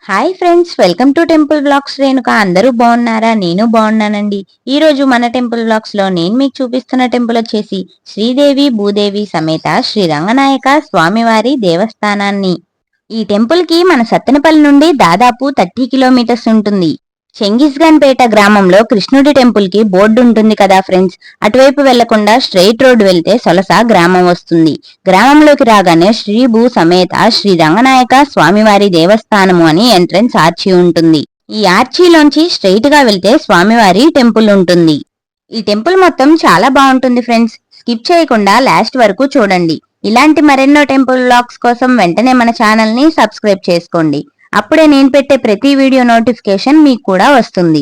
Hi friends, welcome to temple blogs Renuka. అందరూ బాగున్నారా? నేను బాగున్నానండి. ఈ రోజు మన టెంపుల్ బ్లాగ్స్ లో నేను మీకు చూపిస్తున్న టెంపుల్ వచ్చేసి శ్రీదేవి భూదేవి సమేత శ్రీ రంగనాయక స్వామివారి దేవస్థానాన్ని. ఈ టెంపుల్ కి మన సత్తెనపల్లి నుండి దాదాపు 30 కిలోమీటర్స్ ఉంటుంది. చెంగిస్గన్పేట గ్రామంలో కృష్ణుడి టెంపుల్ కి బోర్డు ఉంటుంది కదా ఫ్రెండ్స్. అటువైపు వెళ్లకుండా స్ట్రైట్ రోడ్ వెళ్తే సొలస గ్రామం వస్తుంది. గ్రామంలోకి రాగానే శ్రీ భూ సమేత శ్రీ రంగనాయక స్వామివారి దేవస్థానము అని ఎంట్రన్స్ ఆర్చి ఉంటుంది. ఈ ఆర్చిలోంచి స్ట్రైట్ గా వెళ్తే స్వామివారి టెంపుల్ ఉంటుంది. ఈ టెంపుల్ మొత్తం చాలా బాగుంటుంది ఫ్రెండ్స్. స్కిప్ చేయకుండా లాస్ట్ వరకు చూడండి. ఇలాంటి మరెన్నో టెంపుల్ వ్లాగ్స్ కోసం వెంటనే మన ఛానల్ ని సబ్స్క్రైబ్ చేసుకోండి. అప్పుడే నేను పెట్టే ప్రతి వీడియో నోటిఫికేషన్ మీకు కూడా వస్తుంది.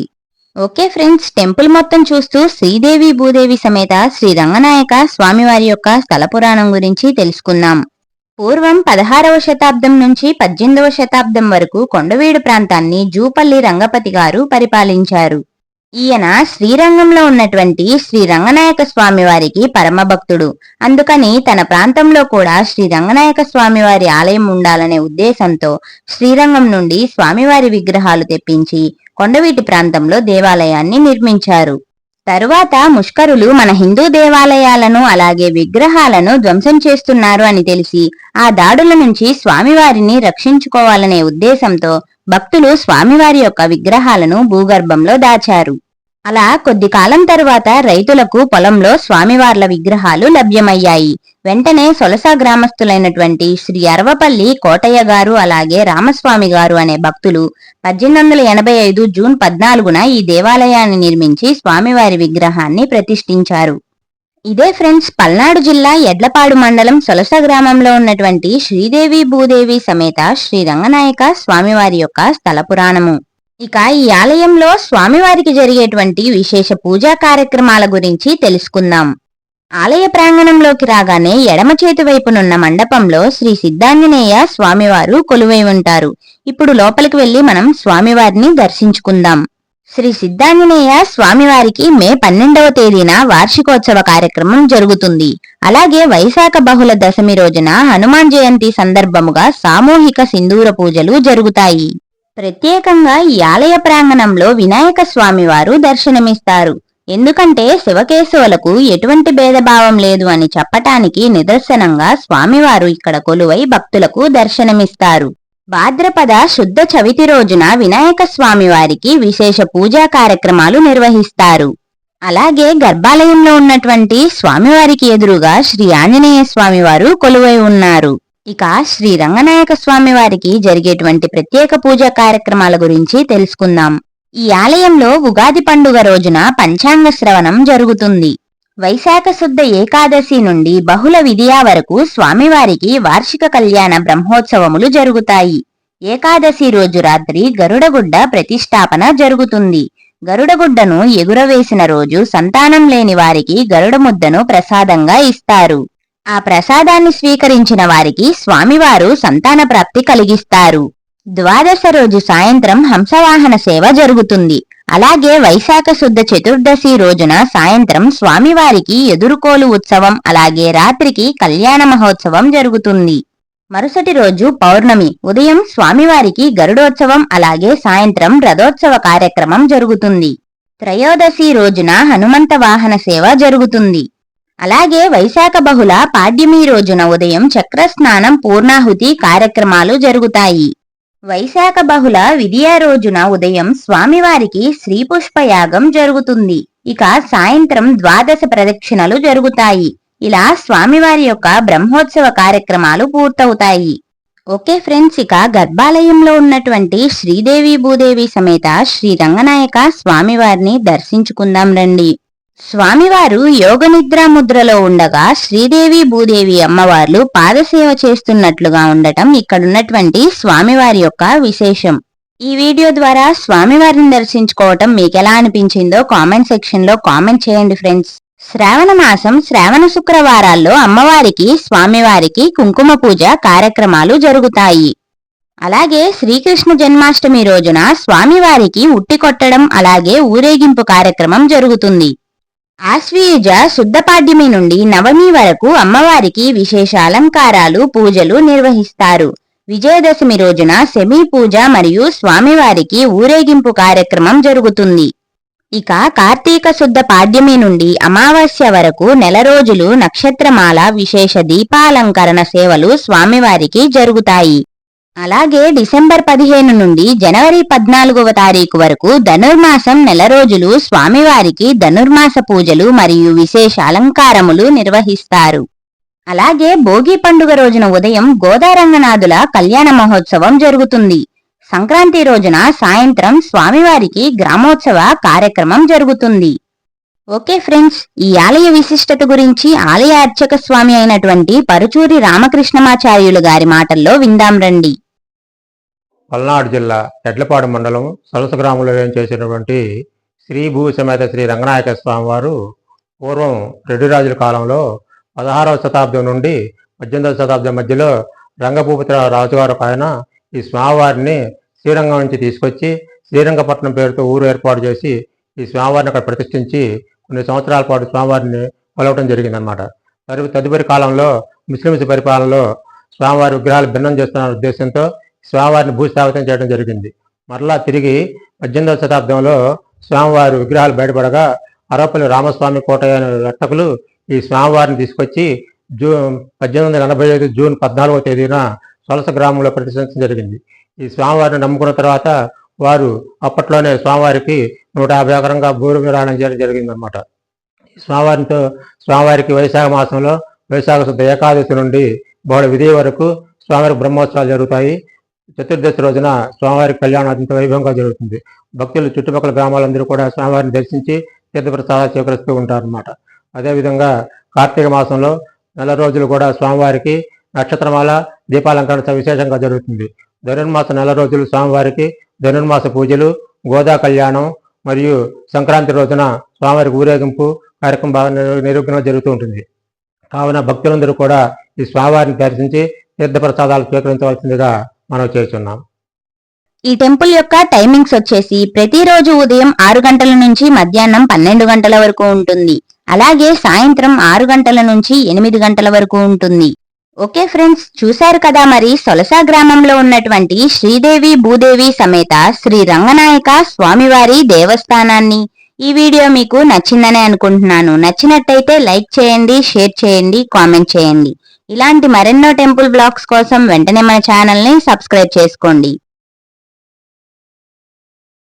ఓకే ఫ్రెండ్స్, టెంపుల్ మొత్తం చూస్తూ శ్రీదేవి భూదేవి సమేత శ్రీ రంగనాయక స్వామివారి యొక్క స్థల పురాణం గురించి తెలుసుకుందాం. పూర్వం 16వ శతాబ్దం నుంచి 18వ శతాబ్దం వరకు కొండవీడు ప్రాంతాన్ని జూపల్లి రంగపతి గారు పరిపాలించారు. ఈయన శ్రీరంగంలో ఉన్నటువంటి శ్రీ రంగనాయక స్వామి వారికి పరమభక్తుడు. అందుకని తన ప్రాంతంలో కూడా శ్రీ రంగనాయక స్వామివారి ఆలయం ఉండాలనే ఉద్దేశంతో శ్రీరంగం నుండి స్వామివారి విగ్రహాలు తెప్పించి కొండవీటి ప్రాంతంలో దేవాలయాన్ని నిర్మించారు. తరువాత ముష్కరులు మన హిందూ దేవాలయాలను అలాగే విగ్రహాలను ధ్వంసం చేస్తున్నారు అని తెలిసి ఆ దాడుల నుంచి స్వామివారిని రక్షించుకోవాలనే ఉద్దేశంతో భక్తులు స్వామివారి యొక్క విగ్రహాలను భూగర్భంలో దాచారు. అలా కొద్ది కాలం తరువాత రైతులకు పొలంలో స్వామివార్ల విగ్రహాలు లభ్యమయ్యాయి. వెంటనే సొలస గ్రామస్తులైనటువంటి శ్రీ అరవపల్లి కోటయ్య గారు అలాగే రామస్వామి గారు అనే భక్తులు 1885 జూన్ 14న ఈ దేవాలయాన్ని నిర్మించి స్వామివారి విగ్రహాన్ని ప్రతిష్ఠించారు. ఇదే ఫ్రెండ్స్, పల్నాడు జిల్లా ఎడ్లపాడు మండలం సొలస గ్రామంలో ఉన్నటువంటి శ్రీదేవి భూదేవి సమేత శ్రీ రంగనాయక స్వామివారి యొక్క స్థల పురాణము. ఇక ఈ ఆలయంలో స్వామివారికి జరిగేటువంటి విశేష పూజా కార్యక్రమాల గురించి తెలుసుకుందాం. ఆలయ ప్రాంగణంలోకి రాగానే ఎడమ చేతి వైపునున్న మండపంలో శ్రీ సిద్ధాంజనేయ స్వామివారు కొలువై ఉంటారు. ఇప్పుడు లోపలికి వెళ్లి మనం స్వామివారిని దర్శించుకుందాం. శ్రీ సిద్ధాంజనేయ స్వామివారికి మే 12వ తేదీన వార్షికోత్సవ కార్యక్రమం జరుగుతుంది. అలాగే వైశాఖ బహుళ దశమి రోజున హనుమాన్ జయంతి సందర్భముగా సామూహిక సింధూర పూజలు జరుగుతాయి. ప్రత్యేకంగా ఈ ఆలయ ప్రాంగణంలో వినాయక స్వామివారు దర్శనమిస్తారు. ఎందుకంటే శివకేశవులకు ఎటువంటి భేదభావం లేదు అని చెప్పటానికి నిదర్శనంగా స్వామివారు ఇక్కడ కొలువై భక్తులకు దర్శనమిస్తారు. భాద్రపద శుద్ధ చవితి రోజున వినాయక స్వామి వారికి విశేష పూజా కార్యక్రమాలు నిర్వహిస్తారు. అలాగే గర్భాలయంలో ఉన్నటువంటి స్వామివారికి ఎదురుగా శ్రీ ఆంజనేయ స్వామివారు కొలువై ఉన్నారు. ఇక శ్రీ రంగనాయక స్వామి వారికి జరిగేటువంటి ప్రత్యేక పూజా కార్యక్రమాల గురించి తెలుసుకుందాం. ఈ ఆలయంలో ఉగాది పండుగ రోజున పంచాంగ శ్రవణం జరుగుతుంది. వైశాఖ శుద్ధ ఏకాదశి నుండి బహుళ విదియా వరకు స్వామివారికి వార్షిక కళ్యాణ బ్రహ్మోత్సవములు జరుగుతాయి. ఏకాదశి రోజు రాత్రి గరుడగుడ్డ ప్రతిష్టాపన జరుగుతుంది. గరుడగుడ్డను ఎగురవేసిన రోజు సంతానం లేని వారికి గరుడ ముద్దను ప్రసాదంగా ఇస్తారు. ఆ ప్రసాదాన్ని స్వీకరించిన వారికి స్వామివారు సంతాన ప్రాప్తి కలిగిస్తారు. ద్వాదశ రోజు సాయంత్రం హంసవాహన సేవ జరుగుతుంది. అలాగే వైశాఖ శుద్ధ చతుర్దశి రోజున సాయంత్రం స్వామివారికి ఎదురుకోలు ఉత్సవం అలాగే రాత్రికి కళ్యాణ మహోత్సవం జరుగుతుంది. మరుసటి రోజు పౌర్ణమి ఉదయం స్వామివారికి గరుడోత్సవం అలాగే సాయంత్రం రథోత్సవ కార్యక్రమం జరుగుతుంది. త్రయోదశి రోజున హనుమంత వాహన సేవ జరుగుతుంది. అలాగే వైశాఖ బహుళ పాడ్యమి రోజున ఉదయం చక్రస్నానం పూర్ణాహుతి కార్యక్రమాలు జరుగుతాయి. వైశాఖ బహుళ విదియా రోజున ఉదయం స్వామివారికి శ్రీపుష్పయాగం జరుగుతుంది. ఇక సాయంత్రం ద్వాదశ ప్రదక్షిణలు జరుగుతాయి. ఇలా స్వామివారి యొక్క బ్రహ్మోత్సవ కార్యక్రమాలు పూర్తవుతాయి. ఓకే ఫ్రెండ్స్, ఇక గర్భాలయంలో ఉన్నటువంటి శ్రీదేవి భూదేవి సమేత శ్రీ రంగనాయక స్వామివారిని దర్శించుకుందాం రండి. స్వామివారు యోగ నిద్రా ముద్రలో ఉండగా శ్రీదేవి భూదేవి అమ్మవార్లు పాదసేవ చేస్తున్నట్లుగా ఉండటం ఇక్కడున్నటువంటి స్వామివారి యొక్క విశేషం. ఈ వీడియో ద్వారా స్వామివారిని దర్శించుకోవటం మీకెలా అనిపించిందో కామెంట్ సెక్షన్ లో కామెంట్ చేయండి ఫ్రెండ్స్. శ్రావణ మాసం శ్రావణ శుక్రవారాల్లో అమ్మవారికి స్వామివారికి కుంకుమ పూజ కార్యక్రమాలు జరుగుతాయి. అలాగే శ్రీకృష్ణ జన్మాష్టమి రోజున స్వామివారికి ఉట్టి కొట్టడం అలాగే ఊరేగింపు కార్యక్రమం జరుగుతుంది. ఆశ్వీయుజ శుద్ధపాడ్యమి నుండి నవమి వరకు అమ్మవారికి విశేష అలంకారాలు పూజలు నిర్వహిస్తారు. విజయదశమి రోజున సెమీ పూజ మరియు స్వామివారికి ఊరేగింపు కార్యక్రమం జరుగుతుంది. ఇక కార్తీక శుద్ధ పాడ్యమి నుండి అమావాస్య వరకు నెల రోజులు నక్షత్రమాల విశేష దీపాలంకరణ సేవలు స్వామివారికి జరుగుతాయి. అలాగే డిసెంబర్ 15 నుండి జనవరి 14వ తారీఖు వరకు ధనుర్మాసం నెల రోజులు స్వామివారికి ధనుర్మాస పూజలు మరియు విశేష అలంకారములు నిర్వహిస్తారు. అలాగే భోగి పండుగ రోజున ఉదయం గోదారంగనాథుల కళ్యాణ మహోత్సవం జరుగుతుంది. సంక్రాంతి రోజున సాయంత్రం స్వామివారికి గ్రామోత్సవ కార్యక్రమం జరుగుతుంది. ఓకే ఫ్రెండ్స్, ఈ ఆలయ విశిష్టత గురించి ఆలయ అర్చక స్వామి అయినటువంటి పరుచూరి రామకృష్ణమాచార్యులు గారి మాటల్లో విందాం రండి. పల్నాడు జిల్లా ఎడ్లపాడు మండలం సొలస గ్రామంలో చేసినటువంటి శ్రీ భూ సమేత శ్రీ రంగనాయక స్వామి వారు పూర్వం రెడ్డి రాజుల కాలంలో 16వ శతాబ్దం నుండి 18వ శతాబ్దం మధ్యలో రంగభూపతి రాజుగారు ఆయన ఈ స్వామివారిని శ్రీరంగం నుంచి తీసుకొచ్చి శ్రీరంగపట్నం పేరుతో ఊరు ఏర్పాటు చేసి ఈ స్వామివారిని అక్కడ ప్రతిష్ఠించి కొన్ని సంవత్సరాల పాటు స్వామివారిని కొలవటం జరిగిందనమాట. తదుపరి కాలంలో ముస్లింస్ పరిపాలనలో స్వామివారి విగ్రహాలు భిన్నం చేస్తున్న ఉద్దేశంతో స్వామివారిని భూస్థాపితం చేయడం జరిగింది. మరలా తిరిగి 18వ శతాబ్దంలో స్వామివారి విగ్రహాలు బయటపడగా అరపల్లి రామస్వామి కోటయ్య అనే రట్టకులు ఈ స్వామివారిని తీసుకొచ్చి 1885 జూన్ 14వ తేదీన సొలస గ్రామంలో ప్రతిష్ఠించడం జరిగింది. ఈ స్వామివారిని నమ్ముకున్న తర్వాత వారు అప్పట్లోనే స్వామివారికి 150 ఎకరంగా భూమి విరాళం చేయడం జరిగిందనమాట. స్వామివారికి వైశాఖ మాసంలో వైశాఖ శుద్ధ ఏకాదశి నుండి బహుళ విధి వరకు స్వామివారికి బ్రహ్మోత్సవాలు జరుగుతాయి. చతుర్దశి రోజున స్వామివారికి కళ్యాణం అత్యంత వైభవంగా జరుగుతుంది. భక్తులు చుట్టుపక్కల గ్రామాలందరూ కూడా స్వామివారిని దర్శించి తీర్థప్రసాదాలు స్వీకరిస్తూ ఉంటారన్నమాట. అదేవిధంగా కార్తీక మాసంలో నెల రోజులు కూడా స్వామివారికి నక్షత్రమాల దీపాలంకరణ విశేషంగా జరుగుతుంది. ధనుర్మాస నెల రోజులు స్వామివారికి ధనుర్మాస పూజలు, గోదా కళ్యాణం మరియు సంక్రాంతి రోజున స్వామివారికి ఊరేగింపు కార్యక్రమం బాగా నిర్విఘ్నంగా జరుగుతూ ఉంటుంది. కావున భక్తులందరూ కూడా ఈ స్వామివారిని దర్శించి తీర్థప్రసాదాలు స్వీకరించవలసిందిగా మనం చేస్తున్నాం. ఈ టెంపుల్ యొక్క టైమింగ్స్ వచ్చేసి ప్రతిరోజు ఉదయం 6 గంటల నుంచి మధ్యాహ్నం 12 గంటల వరకు ఉంటుంది. అలాగే సాయంత్రం 6 గంటల నుంచి 8 గంటల వరకు ఉంటుంది. ఓకే ఫ్రెండ్స్, చూశారు కదా మరి సొలస గ్రామంలో ఉన్నటువంటి శ్రీదేవి భూదేవి సమేత శ్రీ రంగనాయక స్వామివారి దేవస్థానాన్ని. ఈ వీడియో మీకు నచ్చిందనే అనుకుంటున్నాను. నచ్చినట్టయితే లైక్ చేయండి, షేర్ చేయండి, కామెంట్ చేయండి. ఇలాంటి మరెన్నో టెంపుల్ బ్లాగ్స్ కోసం వెంటనే మన ఛానల్ని సబ్స్క్రైబ్ చేసుకోండి.